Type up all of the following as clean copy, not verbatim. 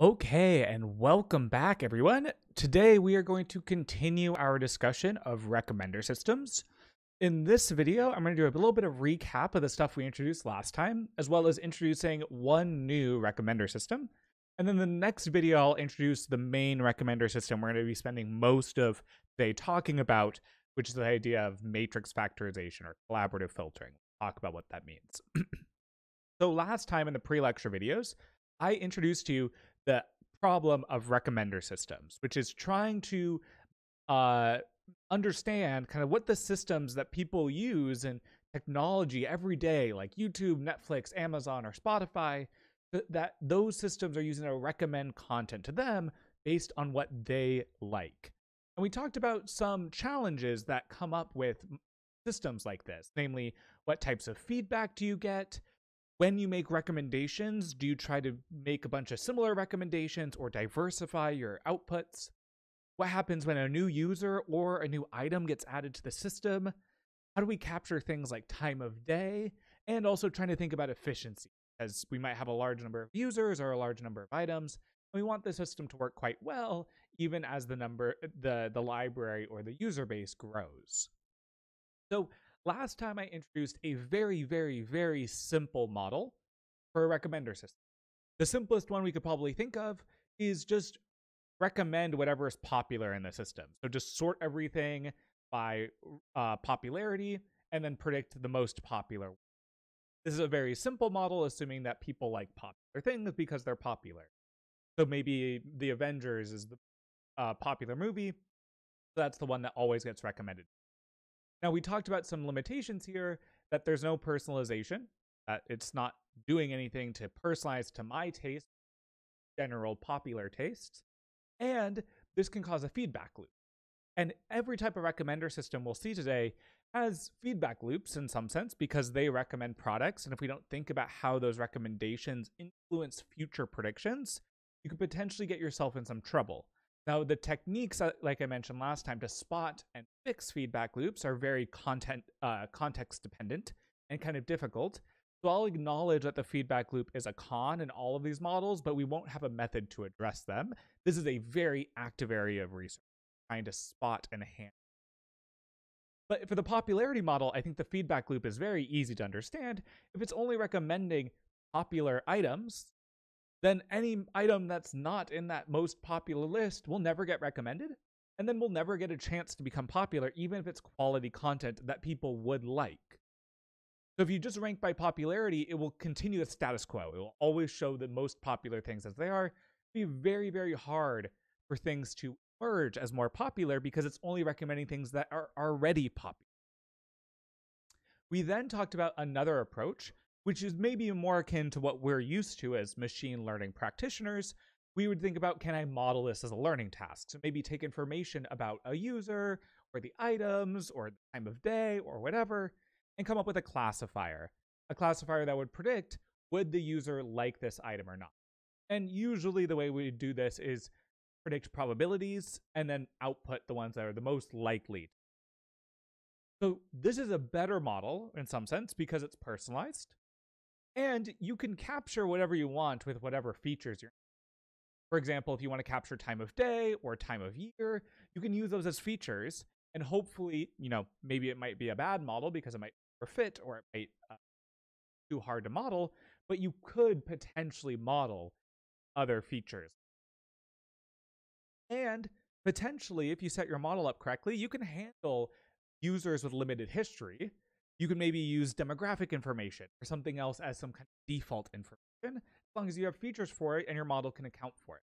Okay, and welcome back, everyone. Today we are going to continue our discussion of recommender systems. In this video, I'm going to do a little bit of recap of the stuff we introduced last time, as well as introducing one new recommender system. And then the next video, I'll introduce the main recommender system we're going to be spending most of today talking about, which is the idea of matrix factorization or collaborative filtering. We'll talk about what that means. So last time in the pre-lecture videos, I introduced to you the problem of recommender systems, which is trying to understand kind of what the systems that people use in technology every day, like YouTube, Netflix, Amazon, or Spotify, that those systems are using to recommend content to them based on what they like. And we talked about some challenges that come up with systems like this, namely, what types of feedback do you get? When you make recommendations, do you try to make a bunch of similar recommendations or diversify your outputs? What happens when a new user or a new item gets added to the system? How do we capture things like time of day? And also trying to think about efficiency, as we might have a large number of users or a large number of items. And we want the system to work quite well, even as the library or the user base grows. So last time I introduced a very simple model for a recommender system. The simplest one we could probably think of is just recommend whatever is popular in the system. So just sort everything by popularity and then predict the most popular. This is a very simple model, assuming that people like popular things because they're popular. So maybe The Avengers is the popular movie. So that's the one that always gets recommended. Now, we talked about some limitations here, that there's no personalization, that it's not doing anything to personalize to my taste, general popular tastes, and this can cause a feedback loop. And every type of recommender system we'll see today has feedback loops in some sense because they recommend products, and if we don't think about how those recommendations influence future predictions, you could potentially get yourself in some trouble. Now, the techniques, like I mentioned last time, to spot and fix feedback loops are very context dependent and kind of difficult. So I'll acknowledge that the feedback loop is a con in all of these models, but we won't have a method to address them. This is a very active area of research, trying to spot and handle. But for the popularity model, I think the feedback loop is very easy to understand. If it's only recommending popular items, then any item that's not in that most popular list will never get recommended, and then we'll never get a chance to become popular, even if it's quality content that people would like. So if you just rank by popularity, it will continue the status quo. It will always show the most popular things as they are. It'll be very hard for things to emerge as more popular because it's only recommending things that are already popular. We then talked about another approach, which is maybe more akin to what we're used to as machine learning practitioners. We would think about, can I model this as a learning task? So maybe take information about a user or the items or the time of day or whatever, and come up with a classifier that would predict, would the user like this item or not? And usually the way we do this is predict probabilities and then output the ones that are the most likely. So this is a better model in some sense because it's personalized. And you can capture whatever you want with whatever features you're. For example, if you want to capture time of day or time of year, you can use those as features. And hopefully, maybe it might be a bad model because it might fit or it might be too hard to model, but you could potentially model other features. And potentially, if you set your model up correctly, you can handle users with limited history. You can maybe use demographic information or something else as some kind of default information, as long as you have features for it and your model can account for it.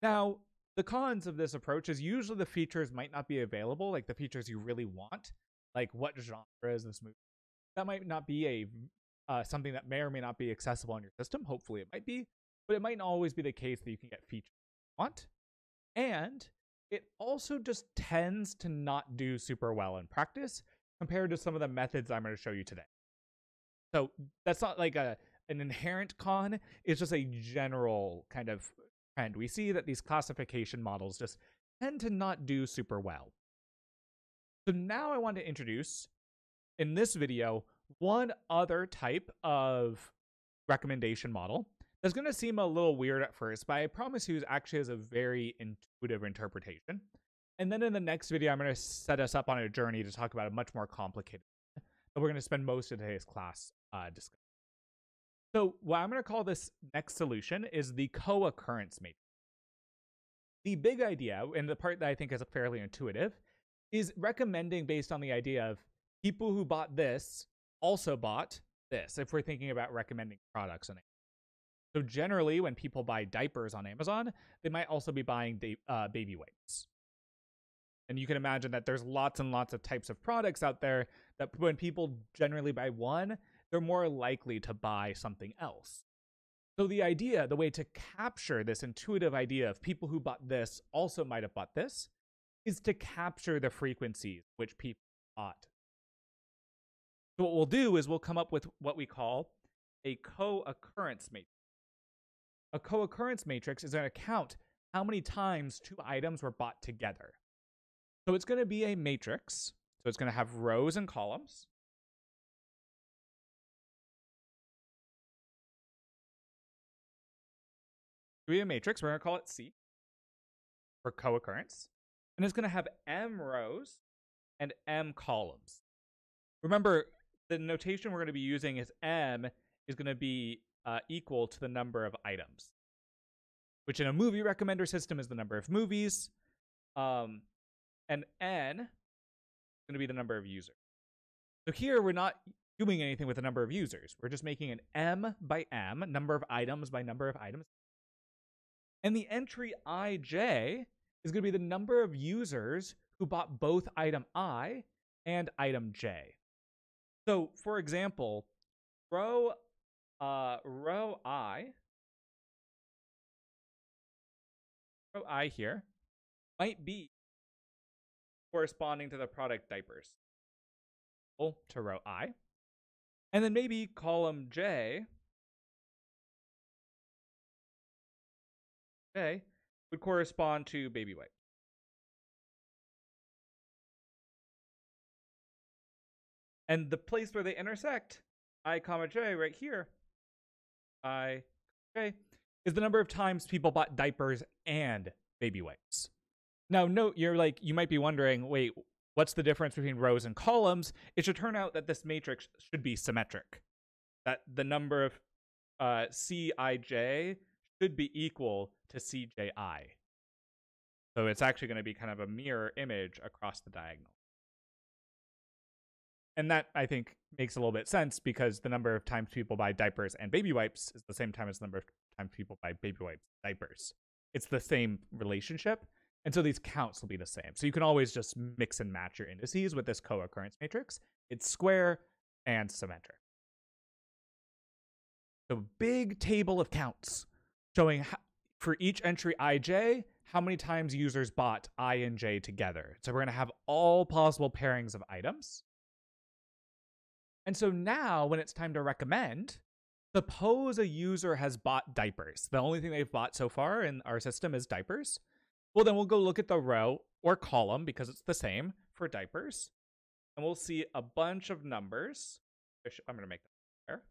Now, the cons of this approach is usually the features might not be available, like the features you really want, like what genre is this movie? That might not be something that may or may not be accessible on your system. Hopefully it might be, but it might not always be the case that you can get features you want. And it also just tends to not do super well in practice compared to some of the methods I'm going to show you today. So that's not like an inherent con. It's just a general kind of trend. We see that these classification models just tend to not do super well. So now I want to introduce, in this video, one other type of recommendation model That's going to seem a little weird at first, but I promise you it actually has a very intuitive interpretation. And then in the next video, I'm going to set us up on a journey to talk about a much more complicated, but we're going to spend most of today's class discussing. So what I'm going to call this next solution is the co-occurrence matrix. The big idea, and the part that I think is fairly intuitive, is recommending based on the idea of people who bought this also bought this, if we're thinking about recommending products on Amazon. So generally, when people buy diapers on Amazon, they might also be buying baby wipes. And you can imagine that there's lots and lots of types of products out there that when people generally buy one, they're more likely to buy something else. So the way to capture this intuitive idea of people who bought this also might have bought this, is to capture the frequencies which people bought. So what we'll do is we'll come up with what we call a co-occurrence matrix. A co-occurrence matrix is going to count how many times two items were bought together. So it's going to be a matrix. So it's going to have rows and columns. It'll be a matrix. We're going to call it C for co-occurrence. And it's going to have M rows and M columns. Remember, the notation we're going to be using is M is going to be equal to the number of items, which in a movie recommender system is the number of movies. And N is going to be the number of users. So here we're not doing anything with the number of users. We're just making an M by M, number of items by number of items. And the entry ij is going to be the number of users who bought both item I and item j. So, for example, row I here might be corresponding to the product diapers to row I. And then maybe column J would correspond to baby wipes. And the place where they intersect, I comma j right here, I j, is the number of times people bought diapers and baby wipes. Now, note, you might be wondering, wait, what's the difference between rows and columns? It should turn out that this matrix should be symmetric. That the number of Cij should be equal to Cji. So it's actually going to be kind of a mirror image across the diagonal. And that, I think, makes a little bit sense because the number of times people buy diapers and baby wipes is the same time as the number of times people buy baby wipes and diapers. It's the same relationship. And so these counts will be the same. So you can always just mix and match your indices with this co-occurrence matrix. It's square and symmetric. So big table of counts showing for each entry ij, how many times users bought I and j together. So we're going to have all possible pairings of items. And so now when it's time to recommend, suppose a user has bought diapers. The only thing they've bought so far in our system is diapers. Well, then we'll go look at the row or column because it's the same for diapers. And we'll see a bunch of numbers. I'm going to make that there.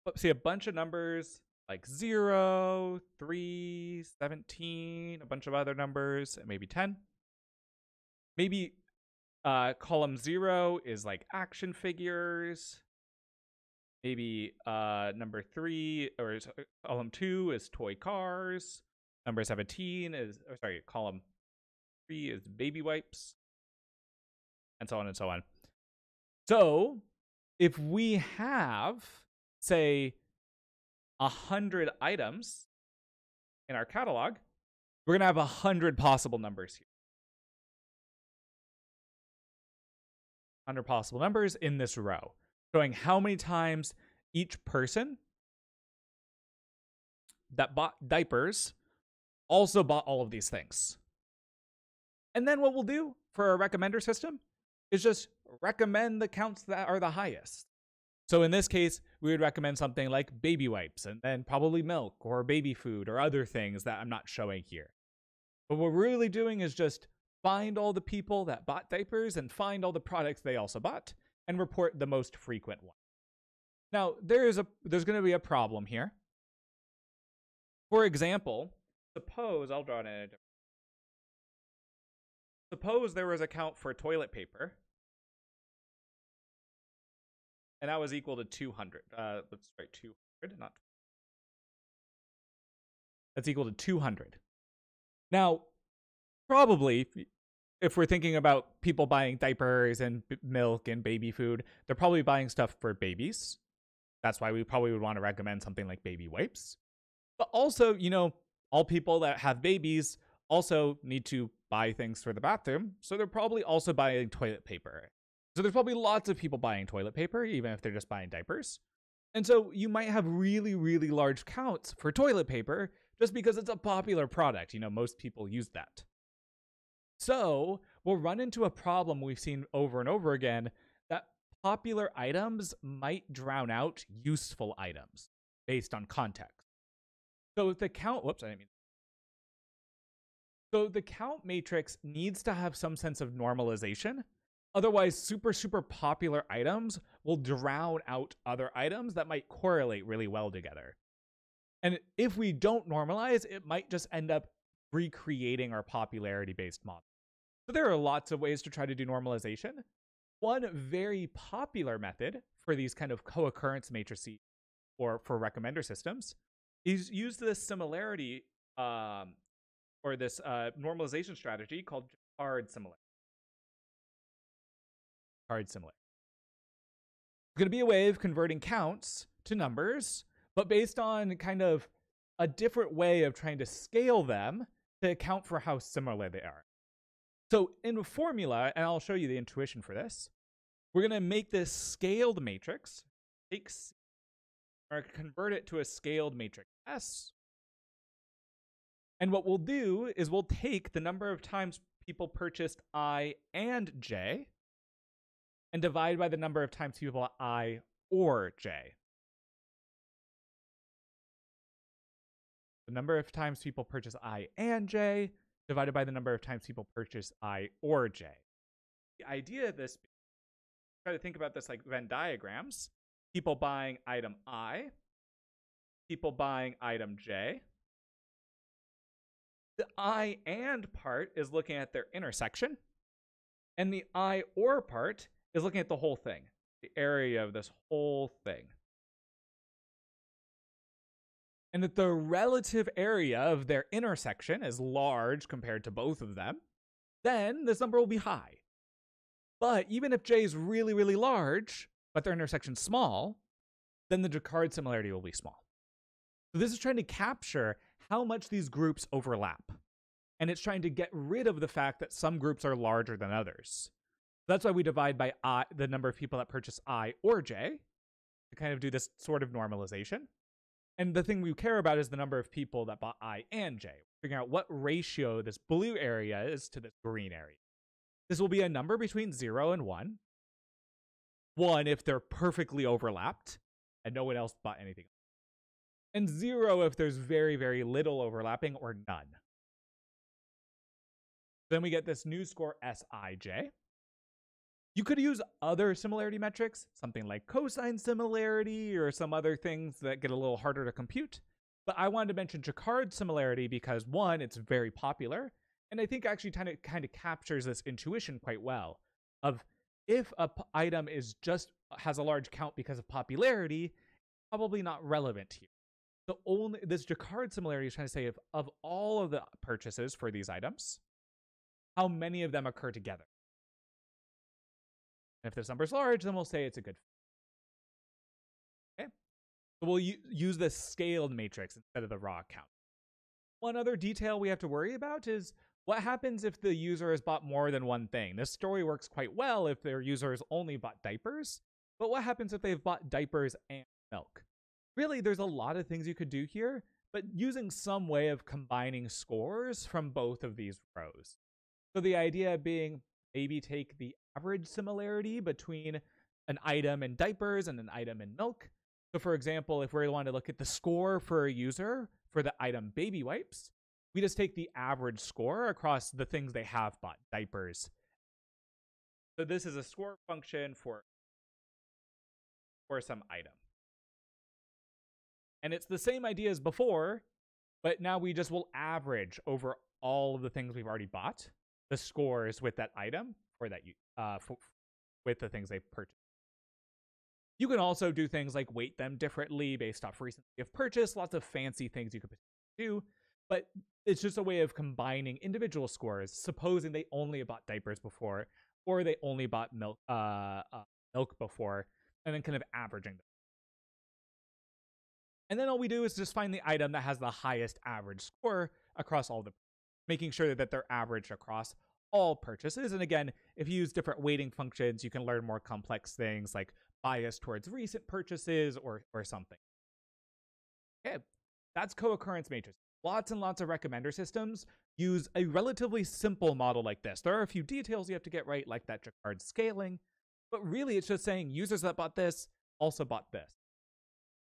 But see a bunch of numbers like 0, 3, 17, a bunch of other numbers, and maybe 10. Maybe column 0 is like action figures. Maybe number 3 or column 2 is toy cars. Number 17 is, column 3 is baby wipes, and so on and so on. So if we have, say, 100 items in our catalog, we're going to have 100 possible numbers here. 100 possible numbers in this row, showing how many times each person that bought diapers also bought all of these things. And then what we'll do for our recommender system is just recommend the counts that are the highest. So in this case, we would recommend something like baby wipes and then probably milk or baby food or other things that I'm not showing here. But what we're really doing is just find all the people that bought diapers and find all the products they also bought and report the most frequent one. Now, there's going to be a problem here. For example, suppose I'll draw it in a different. Suppose there was a count for toilet paper, and that was equal to 200. Let's write 200, not. That's equal to 200. Now, probably, if we're thinking about people buying diapers and milk and baby food, they're probably buying stuff for babies. That's why we probably would want to recommend something like baby wipes. But also, all people that have babies also need to buy things for the bathroom. So they're probably also buying toilet paper. So there's probably lots of people buying toilet paper, even if they're just buying diapers. And so you might have really, really large counts for toilet paper just because it's a popular product. Most people use that. So we'll run into a problem we've seen over and over again, that popular items might drown out useful items based on context. So if the count, So the count matrix needs to have some sense of normalization. Otherwise, super, super popular items will drown out other items that might correlate really well together. And if we don't normalize, it might just end up recreating our popularity-based model. So there are lots of ways to try to do normalization. One very popular method for these kind of co-occurrence matrices or for recommender systems is use this similarity or this normalization strategy called Card similarity. Card similarity. It's going to be a way of converting counts to numbers, but based on kind of a different way of trying to scale them to account for how similar they are. So in a formula, and I'll show you the intuition for this, we're going to make this scaled matrix, or convert it to a scaled matrix S. And what we'll do is we'll take the number of times people purchased I and J and divide by the number of times people bought I or J. The number of times people purchase I and J divided by the number of times people purchase I or J. The idea of this, try to think about this like Venn diagrams. People buying item I, people buying item J. The I and part is looking at their intersection, and the I or part is looking at the whole thing, the area of this whole thing. And that the relative area of their intersection is large compared to both of them, then this number will be high. But even if J is really, really large, but their intersection is small, then the Card similarity will be small. So this is trying to capture how much these groups overlap. And it's trying to get rid of the fact that some groups are larger than others. That's why we divide by I, the number of people that purchase I or J, to kind of do this sort of normalization. And the thing we care about is the number of people that bought I and J. Figuring out what ratio this blue area is to this green area. This will be a number between 0 and 1. 1 if they're perfectly overlapped and no one else bought anything. And 0 if there's very, very little overlapping or none. Then we get this new score Sij. You could use other similarity metrics, something like cosine similarity or some other things that get a little harder to compute. But I wanted to mention Card similarity because, one, it's very popular, and I think actually kind of captures this intuition quite well of if a item is has a large count because of popularity, probably not relevant here. So this Card similarity is trying to say if of all of the purchases for these items, how many of them occur together. And if this number is large, then we'll say it's a good fit. Okay? So we'll use this scaled matrix instead of the raw count. One other detail we have to worry about is what happens if the user has bought more than one thing. This story works quite well if their user has only bought diapers, but what happens if they've bought diapers and milk? Really, there's a lot of things you could do here, but using some way of combining scores from both of these rows. So the idea being maybe take the average similarity between an item in diapers and an item in milk. So for example, if we want to look at the score for a user for the item baby wipes, we just take the average score across the things they have bought, diapers. So this is a score function for some item. And it's the same idea as before, but now we just will average over all of the things we've already bought, the scores with that item or that with the things they've purchased. You can also do things like weight them differently based off recency of purchase, lots of fancy things you could do, but it's just a way of combining individual scores, supposing they only bought diapers before, or they only bought milk before, and then kind of averaging them. And then all we do is just find the item that has the highest average score across all the, making sure that they're averaged across all purchases. And again, if you use different weighting functions, you can learn more complex things like bias towards recent purchases or something. Okay, that's co-occurrence matrix. Lots and lots of recommender systems use a relatively simple model like this. There are a few details you have to get right, like that Jaccard scaling, but really it's just saying users that bought this also bought this.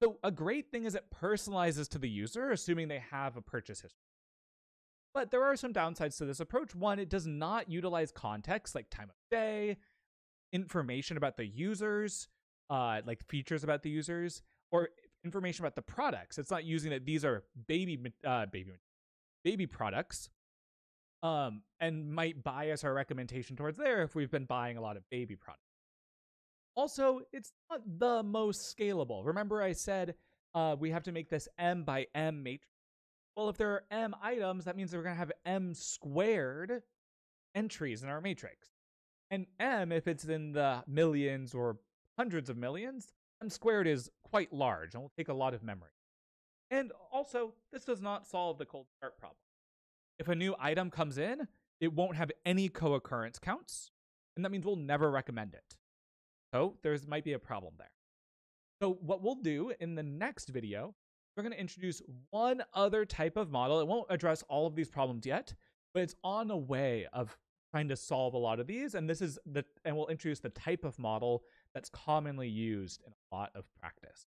So a great thing is it personalizes to the user, assuming they have a purchase history. But there are some downsides to this approach. One, it does not utilize context like time of day, information about the users, like features about the users, or information about the products. It's not using that these are baby products, and might bias our recommendation towards there if we've been buying a lot of baby products. Also, it's not the most scalable. Remember I said we have to make this M by M matrix. Well, if there are M items, that means we're going to have M squared entries in our matrix. And M, if it's in the millions or hundreds of millions, M squared is quite large and will take a lot of memory. And also, this does not solve the cold start problem. If a new item comes in, it won't have any co-occurrence counts, and that means we'll never recommend it. So there might be a problem there. So what we'll do in the next video, we're going to introduce one other type of model. It won't address all of these problems yet, but it's on a way of trying to solve a lot of these. And we'll introduce the type of model that's commonly used in a lot of practice.